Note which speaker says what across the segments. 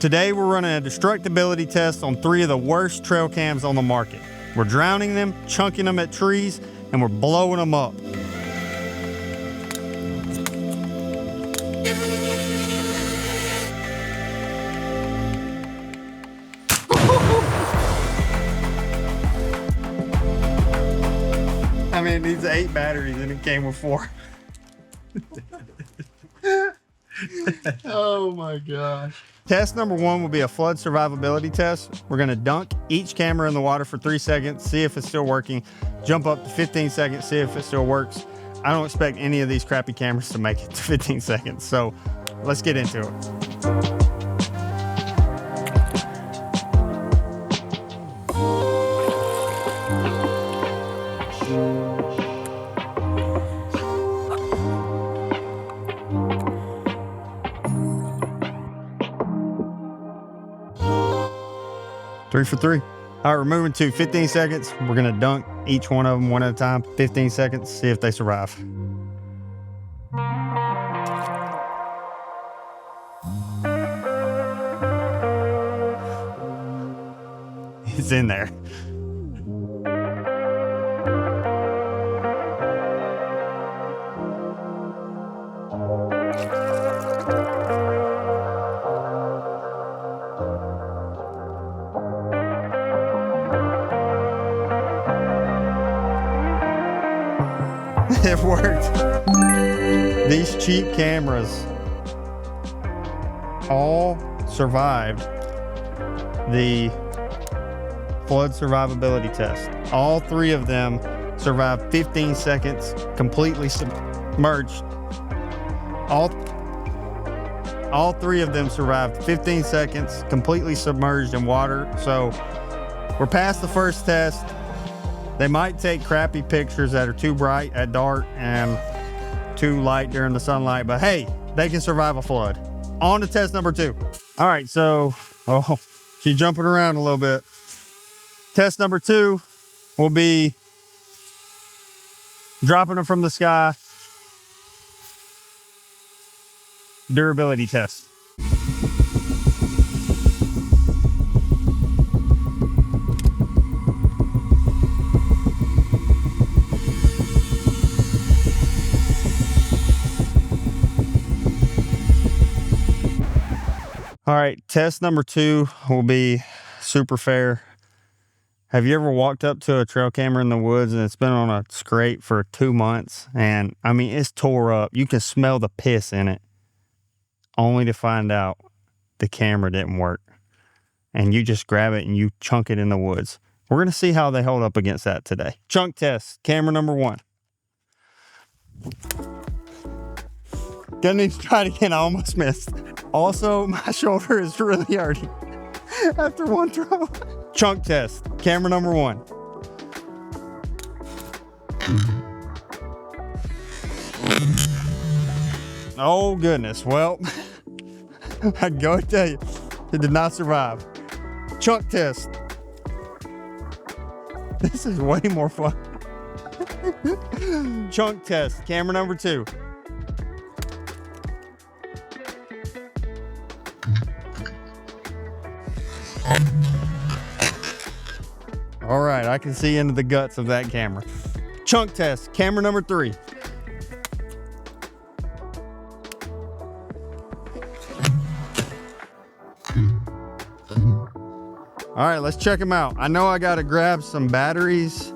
Speaker 1: Today we're running a destructibility test on 3 of the worst trail cams on the market. We're drowning them, chunking them at trees, and we're blowing them up. I mean, it needs 8 batteries and it came with 4.
Speaker 2: Oh my gosh.
Speaker 1: Test number 1 will be a flood survivability test. We're gonna dunk each camera in the water for 3 seconds, see if it's still working, jump up to 15 seconds, see if it still works. I don't expect any of these crappy cameras to make it to 15 seconds, so let's get into it. 3 for 3. All right, we're moving to 15 seconds. We're gonna dunk each one of them one at a time, 15 seconds, see if they survive. It's in there. It worked. These cheap cameras all survived the flood survivability test. All 3 of them survived 15 seconds completely submerged. All 3 of them survived 15 seconds completely submerged in water. So we're past the first test. They might take crappy pictures that are too bright at dark and too light during the sunlight, but hey, they can survive a flood. On to test number 2. All right, so, she's jumping around a little bit. Test number 2 will be dropping them from the sky. Durability test. All right, test number 2 will be super fair. Have you ever walked up to a trail camera in the woods and it's been on a scrape for 2 months? And I mean, it's tore up. You can smell the piss in it, only to find out the camera didn't work. And you just grab it and you chunk it in the woods. We're gonna see how they hold up against that today. Chunk test, camera number 1. Gonna need to try it again, I almost missed. Also, my shoulder is really hurting after one throw. Chunk test, camera number 1. Oh goodness, well, I go tell you, it did not survive. Chunk test. This is way more fun. Chunk test, camera number 2. All right, I can see into the guts of that camera. Chunk test, camera number 3. All right, let's check them out. I know I got to grab some batteries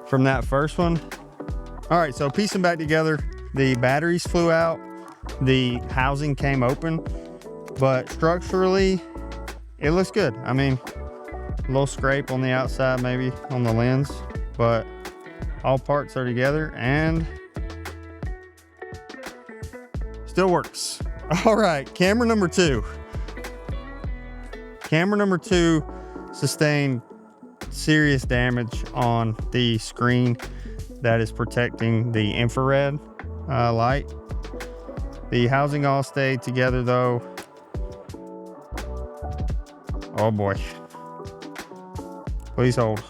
Speaker 1: from that first one. All right, so piecing back together, the batteries flew out, the housing came open, but structurally, it looks good. I mean, a little scrape on the outside, maybe on the lens, but all parts are together and still works. All right, camera number 2. Camera number 2 sustained serious damage on the screen that is protecting the infrared light. The housing all stayed together though. Oh boy. Please hold.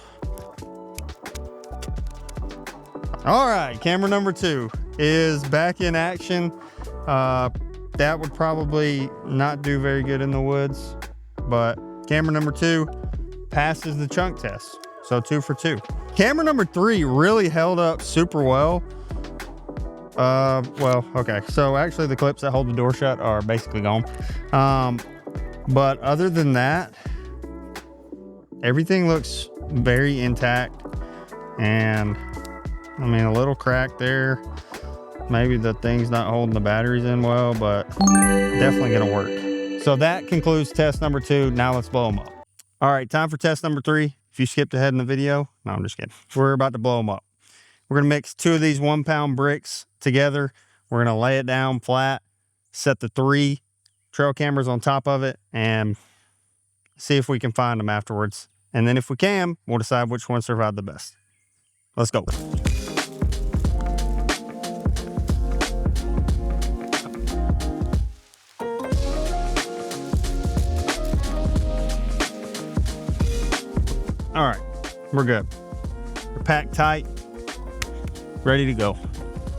Speaker 1: All right, camera number 2 is back in action. that would probably not do very good in the woods, but camera number 2 passes the chunk test. So 2 for 2. Camera number 3 really held up super well. Well, okay. So actually the clips that hold the door shut are basically gone. But other than that, everything looks very intact. And I mean, a little crack there. Maybe the thing's not holding the batteries in well, but definitely gonna work. So that concludes test number 2. Now let's blow them up. All right, time for test number 3. If you skipped ahead in the video, no, I'm just kidding. We're about to blow them up. We're gonna mix 2 of these 1-pound bricks together. We're gonna lay it down flat, set the 3 trail cameras on top of it, and see if we can find them afterwards. And then if we can, we'll decide which one survived the best. Let's go. All right, we're good. We're packed tight, ready to go.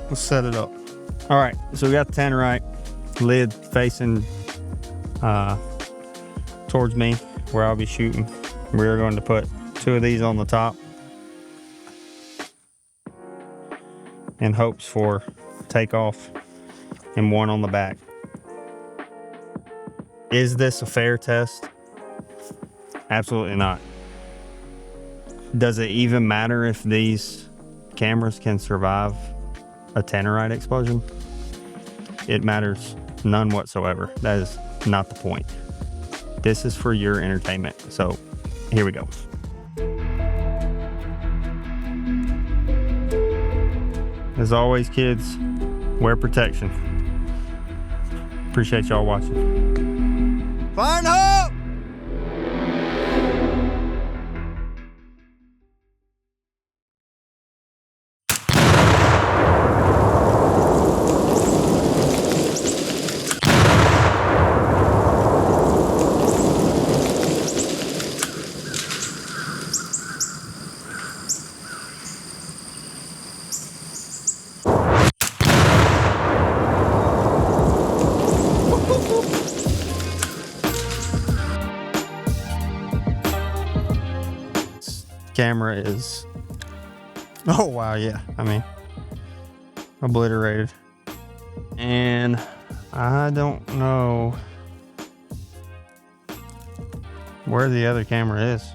Speaker 1: Let's set it up. All right, so we got the tannerite lid facing towards me where I'll be shooting. We're going to put 2 of these on the top in hopes for takeoff and 1 on the back. Is this a fair test? Absolutely not. Does it even matter if these cameras can survive a tannerite explosion? It matters none whatsoever. That is not the point. This is for your entertainment. So here we go. As always, kids, wear protection. Appreciate y'all watching. Fire and hope! Camera is, oh wow, yeah, I mean, obliterated. And I don't know where the other camera is.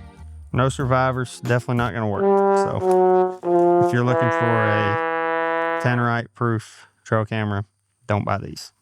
Speaker 1: No survivors, definitely not gonna work. So if you're looking for a tannerite proof trail camera, don't buy these.